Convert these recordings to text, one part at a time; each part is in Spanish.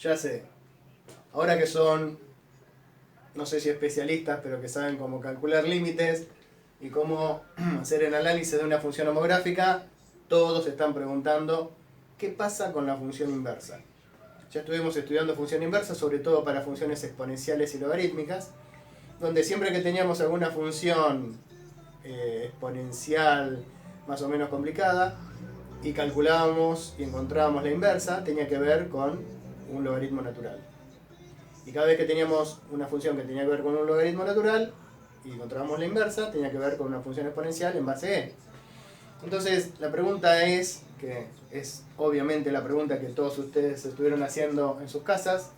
Ya sé. Ahora que son, no sé si especialistas, pero que saben cómo calcular límites y cómo hacer el análisis de una función homográfica, todos están preguntando qué pasa con la función inversa. Ya estuvimos estudiando función inversa, sobre todo para funciones exponenciales y logarítmicas, donde siempre que teníamos alguna función exponencial más o menos complicada y calculábamos y encontrábamos la inversa, tenía que ver con un logaritmo natural. Y cada vez que teníamos una función que tenía que ver con un logaritmo natural y encontrábamos la inversa, tenía que ver con una función exponencial en base n. Entonces, la pregunta es, que es obviamente la pregunta que todos ustedes estuvieron haciendo en sus casas,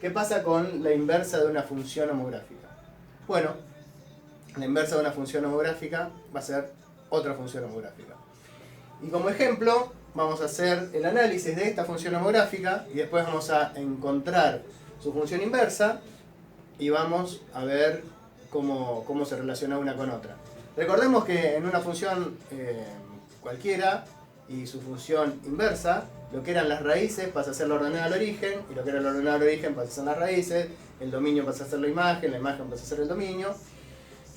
¿qué pasa con la inversa de una función homográfica? Bueno, la inversa de una función homográfica va a ser otra función homográfica. Y como ejemplo, vamos a hacer el análisis de esta función homográfica y después vamos a encontrar su función inversa y vamos a ver cómo se relaciona una con otra. Recordemos que en una función cualquiera y su función inversa, lo que eran las raíces pasa a ser la ordenada al origen, y lo que era la ordenada al origen pasa a ser las raíces, el dominio pasa a ser la imagen pasa a ser el dominio.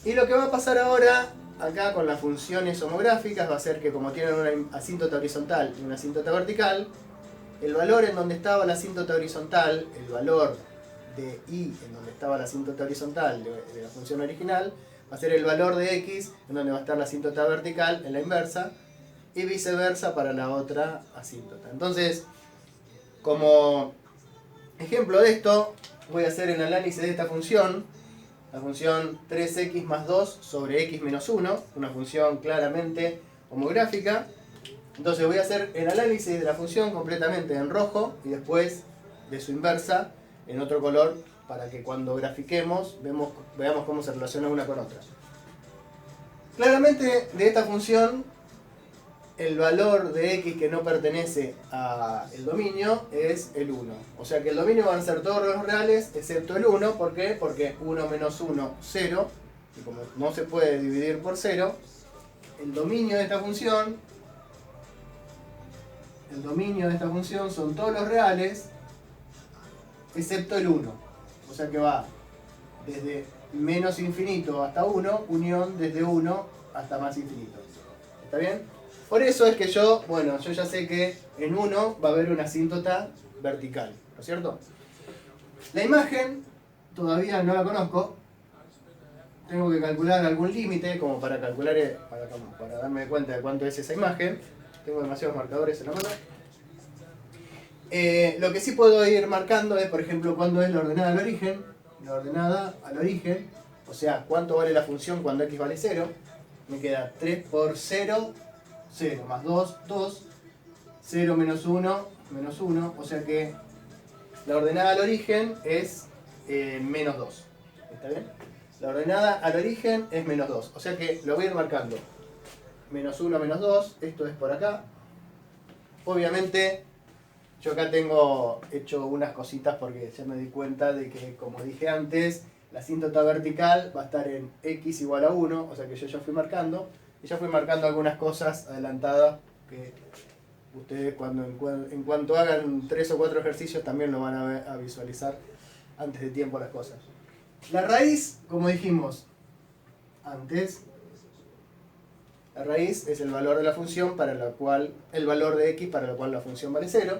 Y lo que va a pasar ahora acá con las funciones homográficas va a ser que, como tienen una asíntota horizontal y una asíntota vertical, el valor en donde estaba la asíntota horizontal, el valor de y en donde estaba la asíntota horizontal de la función original, va a ser el valor de x en donde va a estar la asíntota vertical en la inversa, y viceversa para la otra asíntota. Entonces, como ejemplo de esto, voy a hacer el análisis de esta función, la función 3x más 2 sobre x menos 1, una función claramente homográfica. Entonces voy a hacer el análisis de la función completamente en rojo y después de su inversa en otro color para que cuando grafiquemos veamos cómo se relaciona una con otra. Claramente de esta función el valor de x que no pertenece al dominio es el 1. O sea que el dominio van a ser todos los reales excepto el 1. ¿Por qué? Porque 1 menos 1, 0. Y como no se puede dividir por 0, el dominio de esta función son todos los reales excepto el 1. O sea que va desde menos infinito hasta 1, unión desde 1 hasta más infinito. ¿Está bien? Por eso es que yo ya sé que en 1 va a haber una asíntota vertical, ¿no es cierto? La imagen todavía no la conozco. Tengo que calcular algún límite como para calcular, para darme cuenta de cuánto es esa imagen. Tengo demasiados marcadores en la mano. Lo que sí puedo ir marcando es, por ejemplo, cuándo es la ordenada al origen. La ordenada al origen, o sea, cuánto vale la función cuando x vale 0. Me queda 3 por 0, 0 más 2, 2, 0 menos 1, menos 1. O sea que la ordenada al origen es menos 2. ¿Está bien? La ordenada al origen es menos 2. O sea que lo voy a ir marcando. Menos 1, menos 2. Esto es por acá. Obviamente yo acá tengo hecho unas cositas porque ya me di cuenta de que, como dije antes, la asíntota vertical va a estar en x igual a 1, o sea que yo ya fui marcando. Y ya fui marcando algunas cosas adelantadas que ustedes en cuanto hagan 3 o 4 ejercicios también lo van a visualizar antes de tiempo las cosas. La raíz, como dijimos antes, la raíz es el valor de la función para la cual, el valor de x para la cual la función vale 0.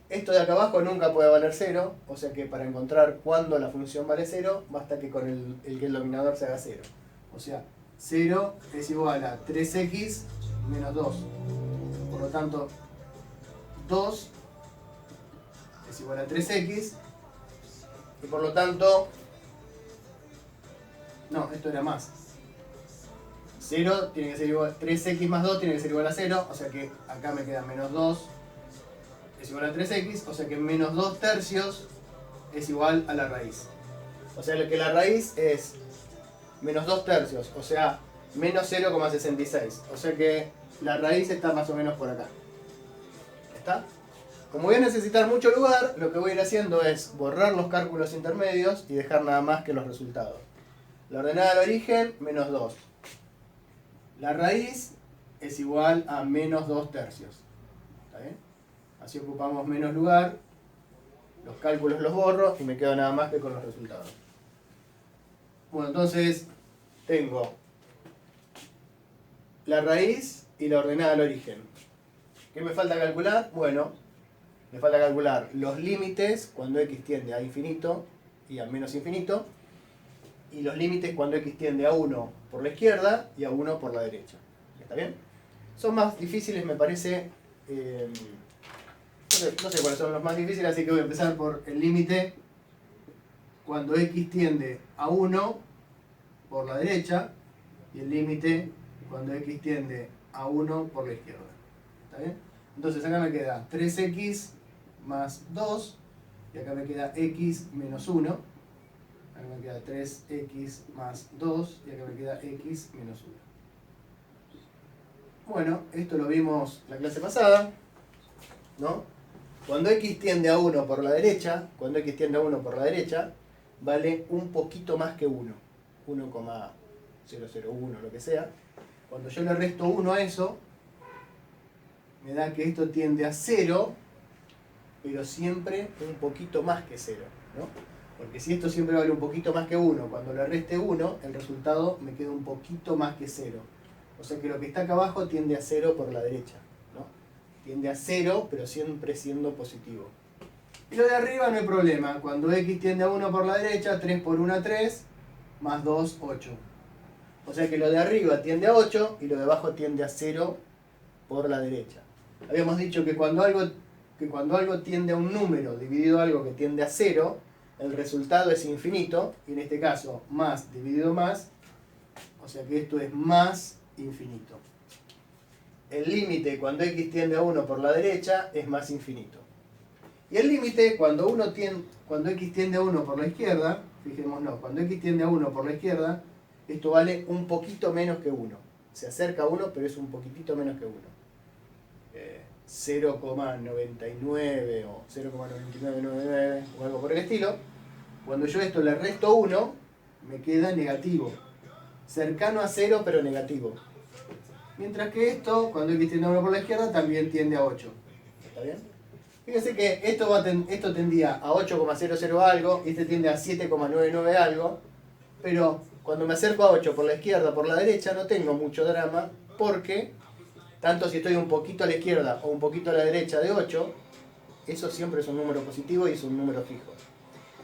Esto de acá abajo nunca puede valer 0, o sea que para encontrar cuándo la función vale 0, basta que con el denominador se haga 0. O sea, 0 es igual a 3x menos 2. Por lo tanto, 2 es igual a 3x. Y por lo tanto, no, esto era más. 0 tiene que ser igual, 3x más 2 tiene que ser igual a 0, o sea que acá me queda menos 2 es igual a 3x, o sea que menos 2 tercios es igual a la raíz. O sea que la raíz es menos 2 tercios, o sea, menos 0,66. O sea que la raíz está más o menos por acá. ¿Está? Como voy a necesitar mucho lugar, lo que voy a ir haciendo es borrar los cálculos intermedios y dejar nada más que los resultados. La ordenada al origen, menos 2. La raíz es igual a menos 2 tercios. ¿Está bien? Así ocupamos menos lugar. Los cálculos los borro y me quedo nada más que con los resultados. Bueno, entonces tengo la raíz y la ordenada al origen. ¿Qué me falta calcular? Bueno, me falta calcular los límites cuando x tiende a infinito y a menos infinito, y los límites cuando x tiende a 1 por la izquierda y a 1 por la derecha. ¿Está bien? Son más difíciles, me parece. No sé cuáles son los más difíciles, así que voy a empezar por el límite cuando x tiende a 1 por la derecha y el límite cuando x tiende a 1 por la izquierda. ¿Está bien? Entonces acá me queda 3x más 2 y acá me queda x menos 1. Acá me queda 3x más 2 y acá me queda x menos 1. Bueno, esto lo vimos la clase pasada, ¿no? Cuando x tiende a 1 por la derecha, vale un poquito más que 1. 1,001, lo que sea. Cuando yo le resto 1 a eso, me da que esto tiende a 0, pero siempre un poquito más que 0, ¿no? Porque si esto siempre vale un poquito más que 1, cuando le reste 1, el resultado me queda un poquito más que 0. O sea que lo que está acá abajo tiende a 0 por la derecha, ¿no? Tiende a 0, pero siempre siendo positivo. Y lo de arriba no hay problema. Cuando x tiende a 1 por la derecha, 3 por 1, 3, más 2, 8. O sea que lo de arriba tiende a 8 y lo de abajo tiende a 0 por la derecha. Habíamos dicho que cuando algo tiende a un número dividido a algo que tiende a 0, el resultado es infinito, y en este caso más dividido más, o sea que esto es más infinito. El límite cuando x tiende a 1 por la derecha es más infinito. Y el límite cuando x tiende a 1 por la izquierda, fijémonos, cuando x tiende a 1 por la izquierda, esto vale un poquito menos que 1. Se acerca a 1, pero es un poquitito menos que 1. 0,99 o 0,9999 o algo por el estilo. Cuando yo esto le resto 1, me queda negativo. Cercano a 0, pero negativo. Mientras que esto, cuando x tiende a 1 por la izquierda, también tiende a 8. ¿Está bien? Fíjense que esto tendía a 8,00 algo, y este tiende a 7,99 algo, pero cuando me acerco a 8 por la izquierda o por la derecha no tengo mucho drama, porque tanto si estoy un poquito a la izquierda o un poquito a la derecha de 8, eso siempre es un número positivo y es un número fijo.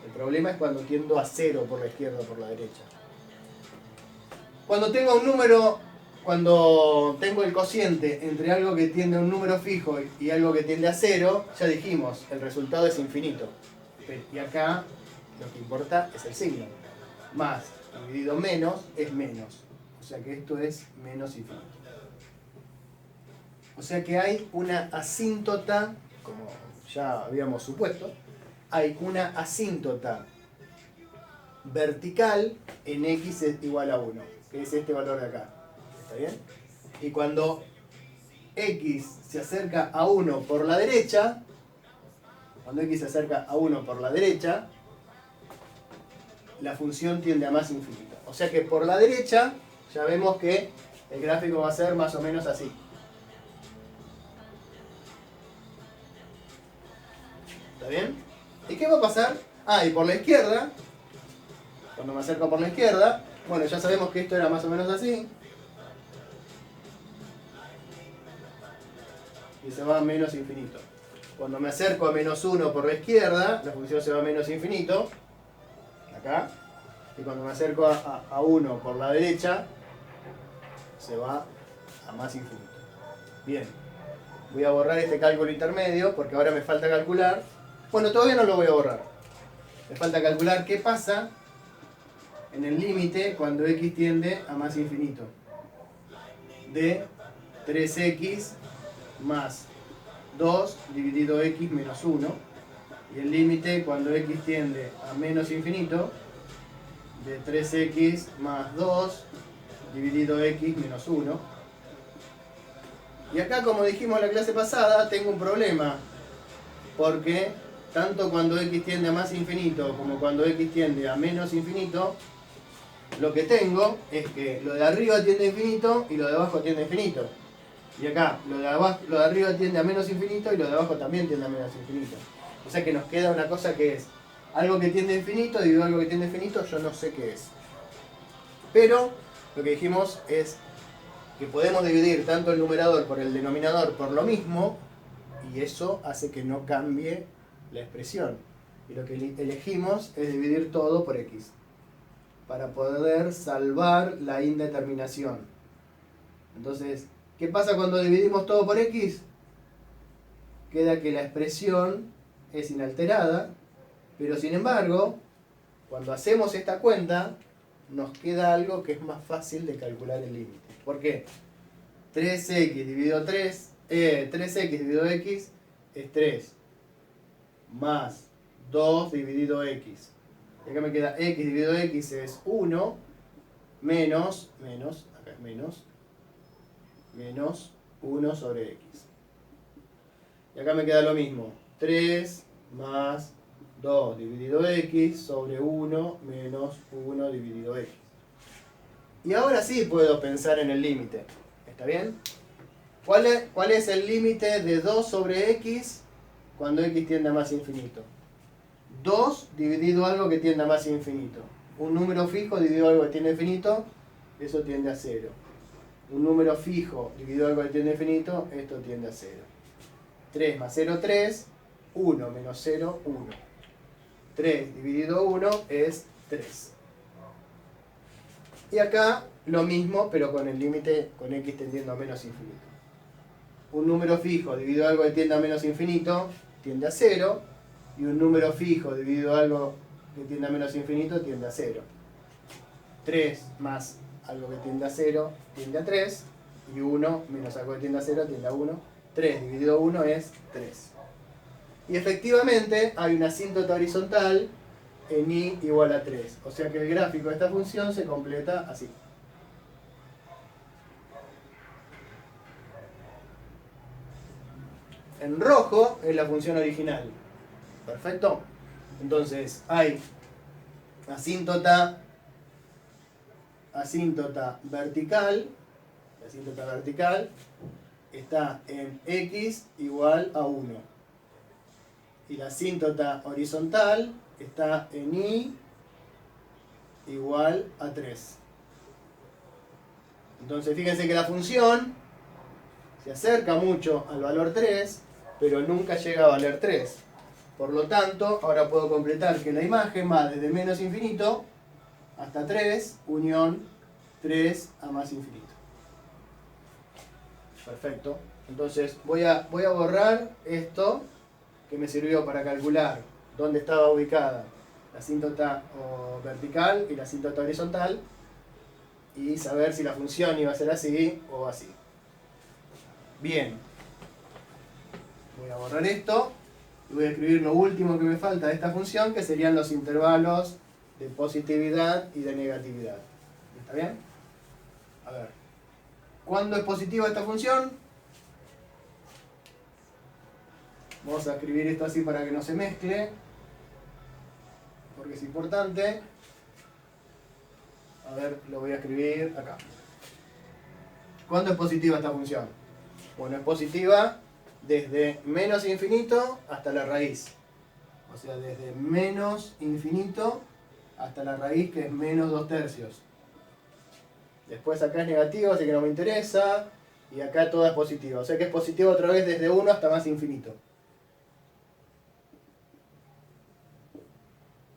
El problema es cuando tiendo a 0 por la izquierda o por la derecha. Cuando tengo el cociente entre algo que tiende a un número fijo y algo que tiende a 0, ya dijimos, el resultado es infinito. Y acá lo que importa es el signo. Más dividido menos es menos. O sea que esto es menos infinito. O sea que hay una asíntota, como ya habíamos supuesto, hay una asíntota vertical en x es igual a 1, que es este valor de acá. ¿Está bien? Y cuando x se acerca a 1 por la derecha, la función tiende a más infinito. O sea que por la derecha ya vemos que el gráfico va a ser más o menos así. ¿Está bien? ¿Y qué va a pasar? Y por la izquierda, cuando me acerco por la izquierda, bueno, ya sabemos que esto era más o menos así. Y se va a menos infinito. Cuando me acerco a menos 1 por la izquierda, la función se va a menos infinito. Acá. Y cuando me acerco a 1 por la derecha, se va a más infinito. Bien. Voy a borrar este cálculo intermedio porque ahora me falta calcular. Bueno, todavía no lo voy a borrar. Me falta calcular qué pasa en el límite cuando x tiende a más infinito. De 3x más 2 dividido x menos 1. Y el límite cuando x tiende a menos infinito. De 3x más 2 dividido x menos 1. Y acá, como dijimos en la clase pasada, tengo un problema. Porque tanto cuando x tiende a más infinito como cuando x tiende a menos infinito, lo que tengo es que lo de arriba tiende a infinito y lo de abajo tiende a infinito. Y acá lo de arriba tiende a menos infinito y lo de abajo también tiende a menos infinito. O sea que nos queda una cosa que es algo que tiende a infinito dividido algo que tiende a infinito, yo no sé qué es. Pero lo que dijimos es que podemos dividir tanto el numerador por el denominador por lo mismo, y eso hace que no cambie la expresión. Y lo que elegimos es dividir todo por x, para poder salvar la indeterminación. Entonces, ¿qué pasa cuando dividimos todo por x? Queda que la expresión es inalterada, pero sin embargo, cuando hacemos esta cuenta, nos queda algo que es más fácil de calcular el límite. ¿Por qué? 3x dividido 3x dividido x es 3, más 2 dividido x. Y acá me queda x dividido x es 1, menos 1 sobre x. Y acá me queda lo mismo, 3 más 2 dividido x sobre 1 menos 1 dividido x. Y ahora sí puedo pensar en el límite. ¿Está bien? ¿Cuál es el límite de 2 sobre x cuando x tiende a más infinito? 2 dividido algo que tiende a más infinito. Un número fijo dividido algo que tiende a infinito, eso tiende a 0. Un número fijo dividido algo que tiende a infinito, esto tiende a 0. 3 más 0, 3. 1 menos 0, 1. 3 dividido 1 es 3. Y acá lo mismo, pero con el límite con x tendiendo a menos infinito. Un número fijo dividido algo que tiende a menos infinito, tiende a 0. Y un número fijo dividido algo que tiende a menos infinito, tiende a 0. 3 más algo que tiende a 0, tiende a 3. Y 1 menos algo que tiende a 0, tiende a 1. 3 dividido 1 es 3. Y efectivamente hay una asíntota horizontal en y igual a 3. O sea que el gráfico de esta función se completa así. En rojo es la función original. ¿Perfecto? Entonces hay asíntota vertical. La asíntota vertical está en x igual a 1. Y la asíntota horizontal está en y igual a 3. Entonces fíjense que la función se acerca mucho al valor 3, pero nunca llega a valer 3. Por lo tanto, ahora puedo completar que la imagen va desde menos infinito hasta 3, unión 3 a más infinito. Perfecto. Entonces voy a borrar esto que me sirvió para calcular dónde estaba ubicada la asíntota vertical y la asíntota horizontal y saber si la función iba a ser así o así. Bien. Voy a borrar esto y voy a escribir lo último que me falta de esta función, que serían los intervalos de positividad y de negatividad. ¿Está bien? A ver. ¿Cuándo es positiva esta función? Vamos a escribir esto así para que no se mezcle, porque es importante. A ver, lo voy a escribir acá. ¿Cuándo es positiva esta función? Bueno, es positiva desde menos infinito hasta la raíz. O sea, desde menos infinito hasta la raíz, que es menos 2/3. Después acá es negativo, así que no me interesa. Y acá toda es positiva. O sea que es positiva otra vez desde 1 hasta más infinito.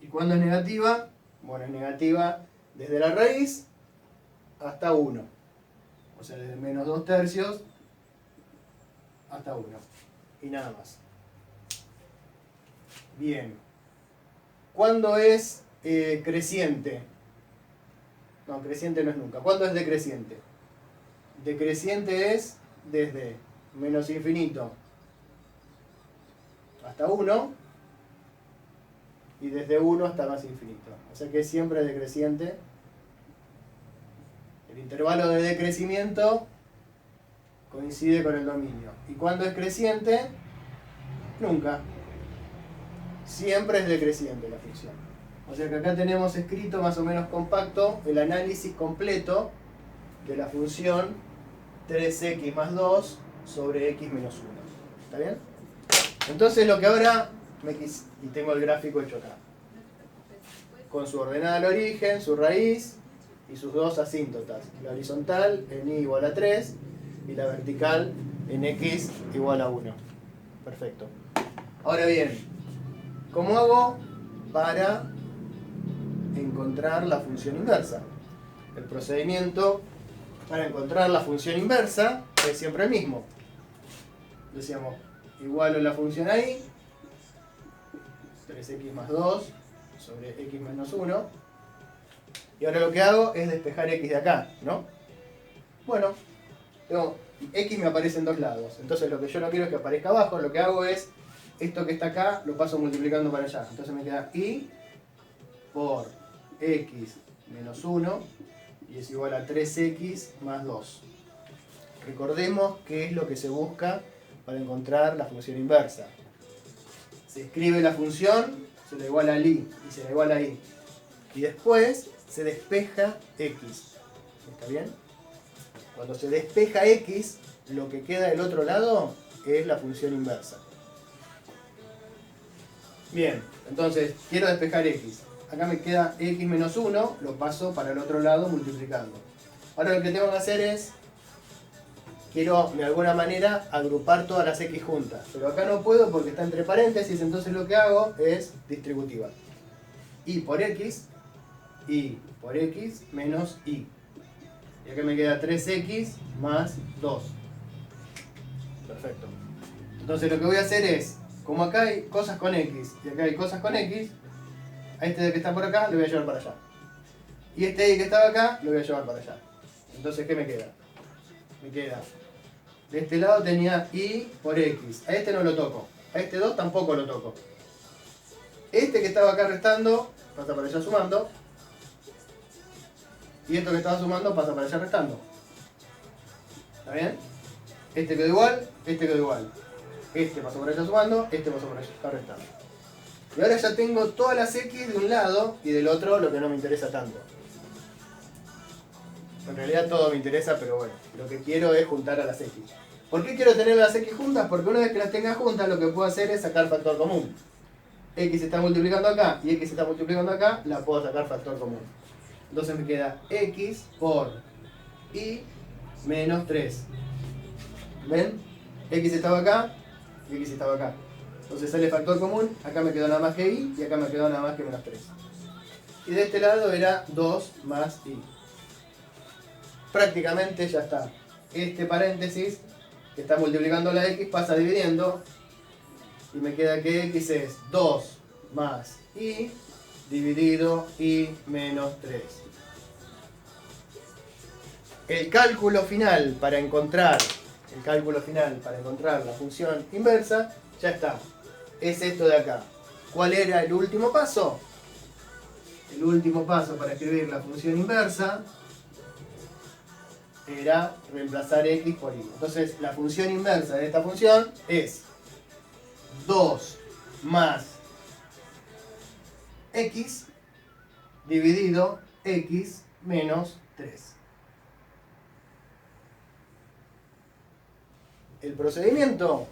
¿Y cuándo es negativa? Bueno, es negativa desde la raíz hasta 1. O sea, desde menos 2/3 hasta 1. Y nada más. Bien. ¿Cuándo es creciente? No, creciente no es nunca. ¿Cuándo es decreciente? Decreciente es desde menos infinito hasta 1 y desde 1 hasta más infinito. O sea que es siempre decreciente. El intervalo de decrecimiento coincide con el dominio. ¿Y cuándo es creciente? Nunca. Siempre es decreciente la función. O sea que acá tenemos escrito más o menos compacto el análisis completo de la función 3x más 2 sobre x menos 1. ¿Está bien? Entonces lo que ahora y tengo el gráfico hecho acá. Con su ordenada al origen, su raíz y sus dos asíntotas. La horizontal en y igual a 3 y la vertical en x igual a 1. Perfecto. Ahora bien, ¿cómo hago para encontrar la función inversa? El procedimiento para encontrar la función inversa es siempre el mismo. Decíamos, igualo la función ahí, 3x más 2 sobre x menos 1. Y ahora lo que hago es despejar x de acá, ¿no? Bueno, x me aparece en dos lados. Entonces lo que yo no quiero es que aparezca abajo. Lo que hago es, esto que está acá, lo paso multiplicando para allá. Entonces me queda y por x menos 1 y es igual a 3x más 2. Recordemos qué es lo que se busca para encontrar la función inversa. Se escribe la función, se la iguala al y se la iguala a y. Y después se despeja x. ¿Está bien? Cuando se despeja x, lo que queda del otro lado es la función inversa. Bien, entonces quiero despejar x. Acá me queda x menos 1, lo paso para el otro lado multiplicando. Ahora lo que tengo que hacer es, quiero de alguna manera agrupar todas las x juntas. Pero acá no puedo porque está entre paréntesis, entonces lo que hago es distributiva. Y por x menos y. Y acá me queda 3x más 2. Perfecto. Entonces lo que voy a hacer es, como acá hay cosas con x y acá hay cosas con x, a este de que está por acá lo voy a llevar para allá. Y este de que estaba acá lo voy a llevar para allá. Entonces, ¿qué me queda? Me queda, de este lado tenía y por x. A este no lo toco. A este 2 tampoco lo toco. Este que estaba acá restando pasa para allá sumando. Y esto que estaba sumando pasa para allá restando. ¿Está bien? Este quedó igual, este quedó igual. Este pasó por allá sumando, este pasó por allá restando. Y ahora ya tengo todas las x de un lado y del otro lo que no me interesa tanto. En realidad todo me interesa, pero bueno, lo que quiero es juntar a las x. ¿Por qué quiero tener las x juntas? Porque una vez que las tenga juntas lo que puedo hacer es sacar factor común. X está multiplicando acá y x está multiplicando acá, la puedo sacar factor común. Entonces me queda x por y menos 3. ¿Ven? X estaba acá y x estaba acá. Entonces sale factor común, acá me quedó nada más que y acá me quedó nada más que menos 3. Y de este lado era 2 más y. Prácticamente ya está. Este paréntesis que está multiplicando la x pasa dividiendo y me queda que x es 2 más y dividido y menos 3. El cálculo final para encontrar la función inversa ya está. Es esto de acá. ¿Cuál era el último paso? El último paso para escribir la función inversa era reemplazar x por y. Entonces la función inversa de esta función es 2 más x dividido x menos 3. El procedimiento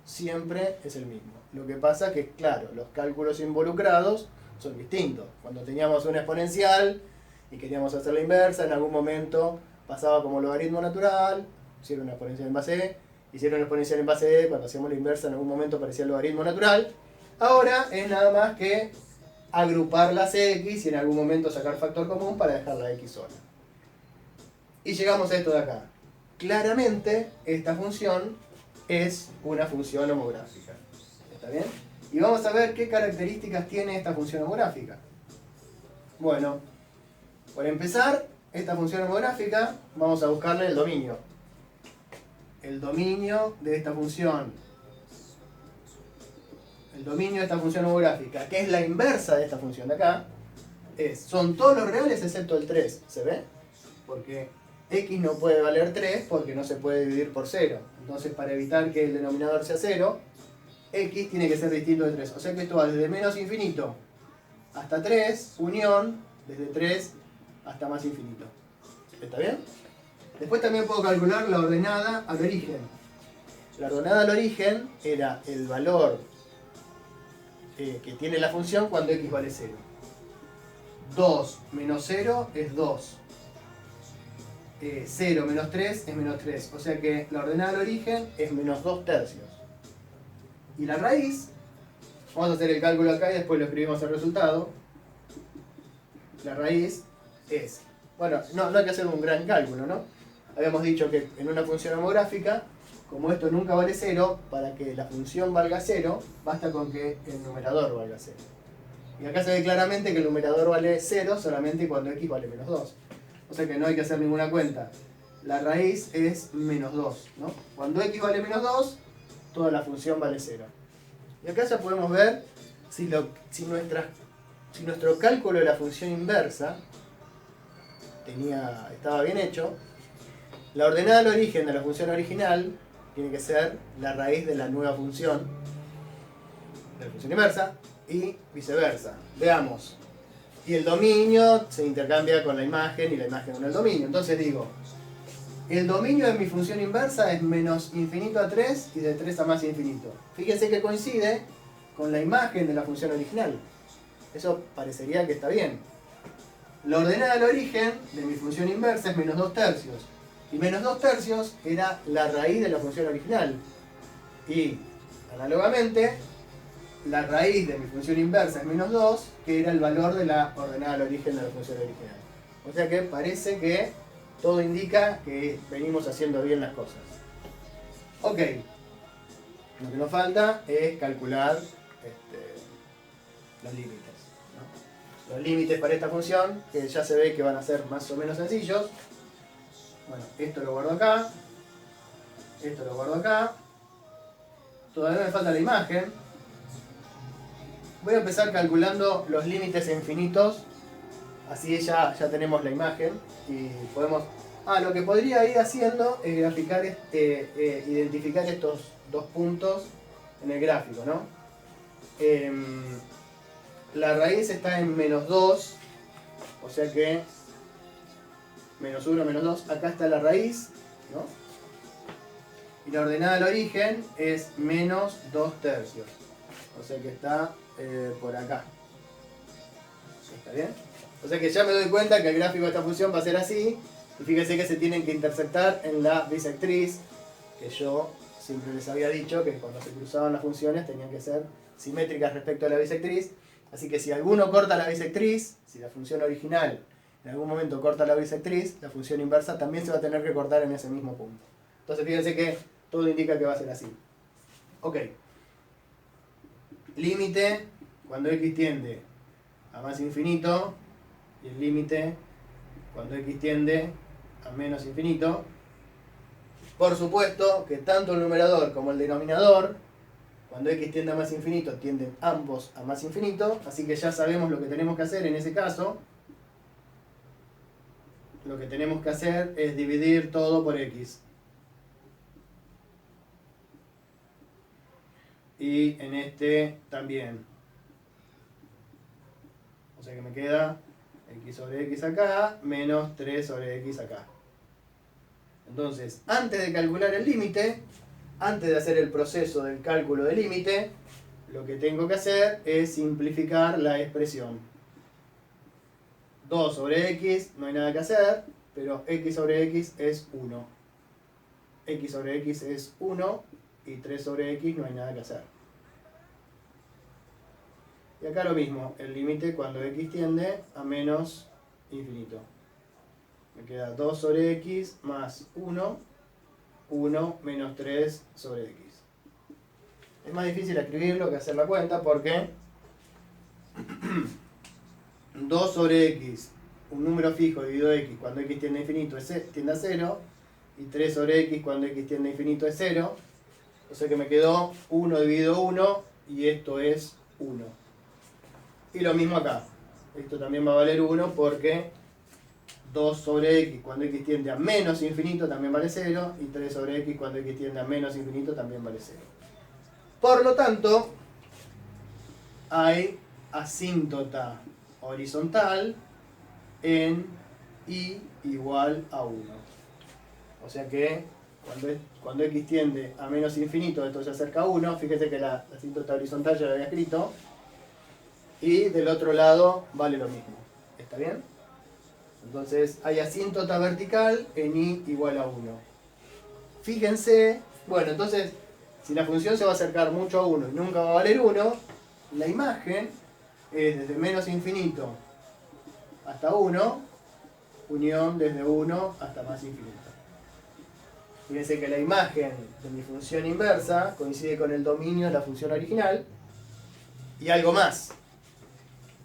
siempre es el mismo. Lo que pasa es que, claro, los cálculos involucrados son distintos. Cuando teníamos una exponencial y queríamos hacer la inversa, en algún momento pasaba como logaritmo natural, hicieron una exponencial en base E, hicieron una exponencial en base E, cuando hacíamos la inversa en algún momento parecía el logaritmo natural. Ahora es nada más que agrupar las x y en algún momento sacar factor común para dejar la x sola. Y llegamos a esto de acá. Claramente esta función es una función homográfica. ¿Está bien? Y vamos a ver qué características tiene esta función homográfica. Bueno, por empezar, esta función homográfica vamos a buscarle el dominio. El dominio de esta función. El dominio de esta función homográfica, que es la inversa de esta función de acá, son todos los reales excepto el 3. ¿Se ve? Porque x no puede valer 3 porque no se puede dividir por 0. Entonces, para evitar que el denominador sea 0, x tiene que ser distinto de 3. O sea que esto va desde menos infinito hasta 3, unión, desde 3 hasta más infinito. ¿Está bien? Después también puedo calcular la ordenada al origen. La ordenada al origen era el valor que tiene la función cuando x vale 0. 2 menos 0 es 2. 0 menos 3 es menos 3. O sea que la ordenada del origen es menos 2 tercios. Y la raíz, vamos a hacer el cálculo acá y después lo escribimos el resultado. La raíz es, bueno, no hay que hacer un gran cálculo, ¿no? Habíamos dicho que en una función homográfica, como esto nunca vale 0, para que la función valga 0, basta con que el numerador valga 0. Y acá se ve claramente que el numerador vale 0 solamente cuando x vale menos 2. O sea que no hay que hacer ninguna cuenta. La raíz es menos 2, ¿no? Cuando x vale menos 2, toda la función vale 0. Y acá ya podemos ver si nuestro cálculo de la función inversa estaba bien hecho. La ordenada del origen de la función original tiene que ser la raíz de la nueva función, de la función inversa, y viceversa. Veamos. Y el dominio se intercambia con la imagen y la imagen con el dominio. Entonces digo, el dominio de mi función inversa es menos infinito a 3 y de 3 a más infinito. Fíjense que coincide con la imagen de la función original. Eso parecería que está bien. La ordenada del origen de mi función inversa es menos 2 tercios. Y menos 2 tercios era la raíz de la función original. Y, análogamente, la raíz de mi función inversa es menos 2, que era el valor de la ordenada del origen de la función original. O sea que parece que todo indica que venimos haciendo bien las cosas. Ok. Lo que nos falta es calcular los límites, ¿no? Los límites para esta función, que ya se ve que van a ser más o menos sencillos. Bueno, esto lo guardo acá. Esto lo guardo acá. Todavía me falta la imagen. Voy a empezar calculando los límites infinitos. Así ya tenemos la imagen. Y podemos... lo que podría ir haciendo es graficar, identificar estos dos puntos en el gráfico, ¿no? La raíz está en menos 2. O sea que... menos 1, menos 2. Acá está la raíz, ¿no? Y la ordenada del origen es menos 2 tercios. O sea que está por acá. ¿Está bien? O sea que ya me doy cuenta que el gráfico de esta función va a ser así. Y fíjense que se tienen que intersectar en la bisectriz. Que yo siempre les había dicho que cuando se cruzaban las funciones tenían que ser simétricas respecto a la bisectriz. Así que si alguno corta la bisectriz, si la función original en algún momento corta la bisectriz, la función inversa también se va a tener que cortar en ese mismo punto. Entonces fíjense que todo indica que va a ser así. Ok. Límite cuando x tiende a más infinito y el límite cuando x tiende a menos infinito. Por supuesto que tanto el numerador como el denominador, cuando x tiende a más infinito, tienden ambos a más infinito. Así que ya sabemos lo que tenemos que hacer en ese caso. Lo que tenemos que hacer es dividir todo por x. Y en este también. O sea que me queda x sobre x acá, menos 3 sobre x acá. Entonces, antes de calcular el límite, antes de hacer el proceso del cálculo del límite, lo que tengo que hacer es simplificar la expresión. 2 sobre x, no hay nada que hacer, pero x sobre x es 1. X sobre x es 1 y 3 sobre x no hay nada que hacer. Y acá lo mismo, el límite cuando x tiende a menos infinito. Me queda 2 sobre x más 1, 1 menos 3 sobre x. Es más difícil escribirlo que hacer la cuenta porque 2 sobre x, un número fijo dividido x cuando x tiende a infinito tiende a 0, y 3 sobre x cuando x tiende a infinito es 0. O sea que me quedó 1 dividido 1 y esto es 1. Y lo mismo acá. Esto también va a valer 1 porque 2 sobre x cuando x tiende a menos infinito también vale 0, y 3 sobre x cuando x tiende a menos infinito también vale 0. Por lo tanto, hay asíntota horizontal en y igual a 1. O sea que cuando x tiende a menos infinito, esto se acerca a 1. Fíjese que la asíntota horizontal ya la había escrito. y del otro lado vale lo mismo. ¿Está bien? Entonces hay asíntota vertical en i igual a 1. Fíjense, bueno, entonces si la función se va a acercar mucho a 1 y nunca va a valer 1, la imagen es desde menos infinito hasta 1, unión desde 1 hasta más infinito. Fíjense que la imagen de mi función inversa coincide con el dominio de la función original. Y algo más.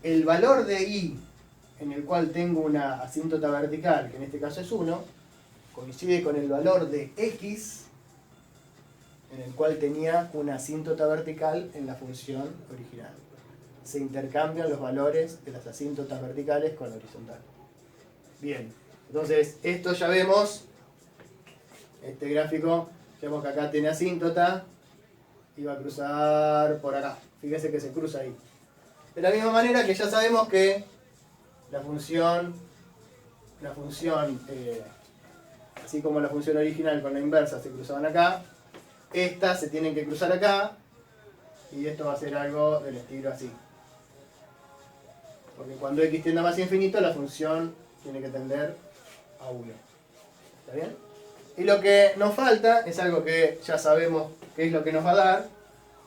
El valor de i en el cual tengo una asíntota vertical, que en este caso es 1, coincide con el valor de x en el cual tenía una asíntota vertical en la función original. Se intercambian los valores de las asíntotas verticales con la horizontal. Bien, entonces esto ya vemos, este gráfico, ya vemos que acá tiene asíntota y va a cruzar por acá. Fíjense que se cruza ahí. De la misma manera que ya sabemos que la función así como la función original con la inversa se cruzaban acá, estas se tienen que cruzar acá y esto va a ser algo del estilo así. Porque cuando x tiende a más infinito, la función tiene que tender a 1. ¿Está bien? Y lo que nos falta es algo que ya sabemos qué es lo que nos va a dar,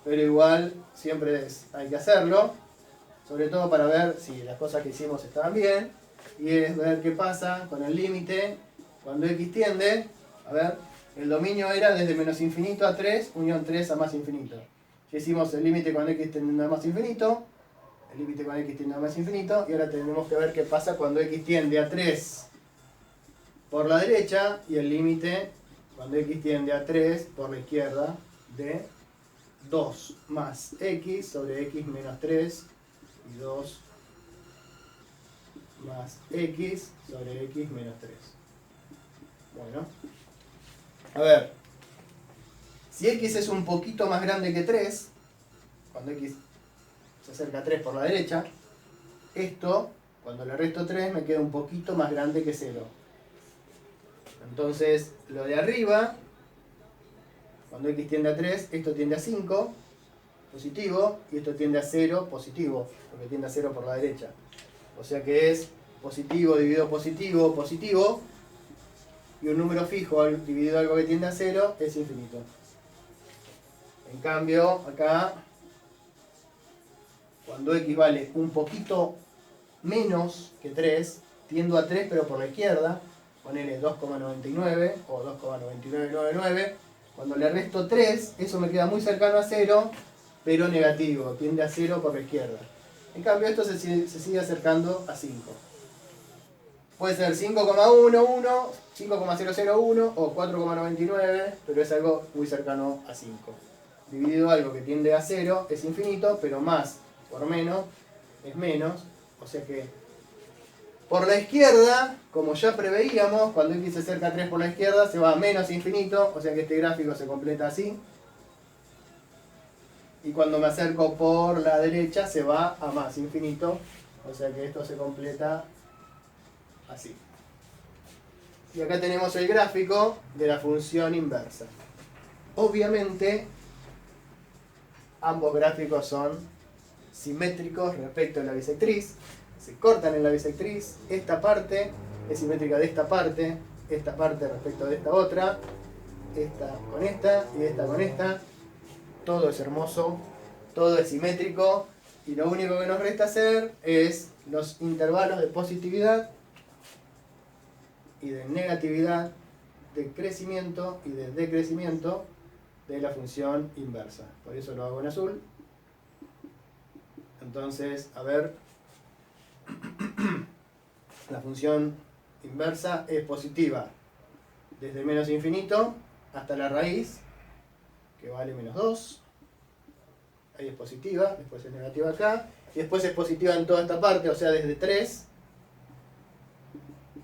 pero igual siempre hay que hacerlo, sobre todo para ver si las cosas que hicimos estaban bien, y es ver qué pasa con el límite cuando x tiende, a ver, el dominio era desde menos infinito a 3, unión 3 a más infinito. Ya hicimos el límite cuando x tiende a más infinito, el límite cuando x tiende a más infinito, y ahora tenemos que ver qué pasa cuando x tiende a 3 por la derecha y el límite cuando x tiende a 3 por la izquierda de 2 más x sobre x menos 3 y 2 más x sobre x menos 3. Bueno, a ver, si x es un poquito más grande que 3, cuando x se acerca a 3 por la derecha, esto, cuando le resto 3, me queda un poquito más grande que 0. Entonces, lo de arriba, cuando x tiende a 3, esto tiende a 5, positivo, y esto tiende a 0, positivo, porque tiende a 0 por la derecha. O sea que es positivo dividido positivo, positivo, y un número fijo dividido algo que tiende a 0 es infinito. En cambio, acá, cuando x vale un poquito menos que 3, tiendo a 3 pero por la izquierda, ponele 2,99 o 2,9999, cuando le resto 3, eso me queda muy cercano a 0, pero negativo, tiende a 0 por la izquierda. En cambio esto se sigue acercando a 5. Puede ser 5,11, 5,001 o 4,99, pero es algo muy cercano a 5. Dividido algo que tiende a 0 es infinito, pero más por menos es menos, o sea que por la izquierda, como ya preveíamos, cuando x se acerca a 3 por la izquierda se va a menos infinito, o sea que este gráfico se completa así. Y cuando me acerco por la derecha se va a más infinito, o sea que esto se completa así. Y acá tenemos el gráfico de la función inversa. Obviamente, ambos gráficos son simétricos respecto a la bisectriz. Se cortan en la bisectriz, esta parte es simétrica de esta parte respecto de esta otra, esta con esta y esta con esta. Todo es hermoso, todo es simétrico y lo único que nos resta hacer es los intervalos de positividad y de negatividad, de crecimiento y de decrecimiento de la función inversa. Por eso lo hago en azul. Entonces, a ver, la función inversa es positiva desde menos infinito hasta la raíz, que vale menos 2. Ahí es positiva, después es negativa acá, y después es positiva en toda esta parte, o sea, desde 3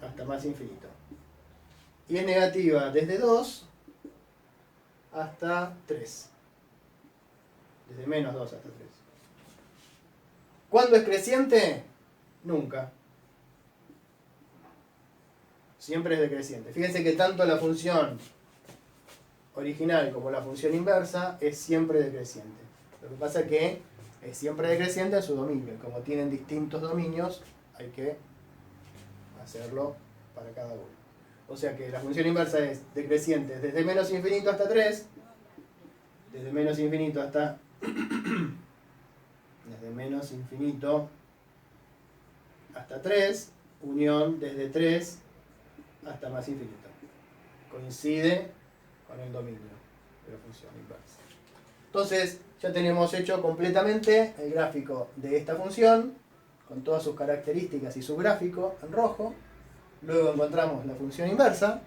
hasta más infinito. Y es negativa desde 2 hasta 3. Desde menos 2 hasta 3. ¿Cuándo es creciente? Nunca. Siempre es decreciente. Fíjense que tanto la función original como la función inversa es siempre decreciente. Lo que pasa es que es siempre decreciente en su dominio. Como tienen distintos dominios, hay que hacerlo para cada uno. O sea que la función inversa es decreciente desde menos infinito hasta 3, desde menos infinito hasta desde menos infinito hasta 3, unión desde 3 hasta más infinito. Coincide con el dominio de la función inversa. Entonces, ya tenemos hecho completamente el gráfico de esta función, con todas sus características y su gráfico en rojo. Luego encontramos la función inversa,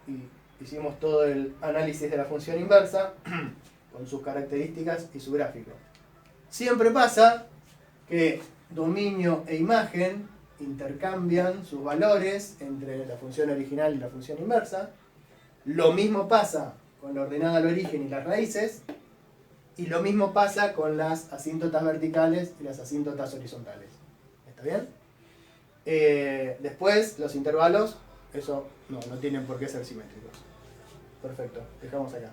y hicimos todo el análisis de la función inversa, con sus características y su gráfico. Siempre pasa que dominio e imagen intercambian sus valores entre la función original y la función inversa. Lo mismo pasa con la ordenada al origen y las raíces, y lo mismo pasa con las asíntotas verticales y las asíntotas horizontales. ¿Está bien? Después, los intervalos, eso no tienen por qué ser simétricos. Perfecto, dejamos acá.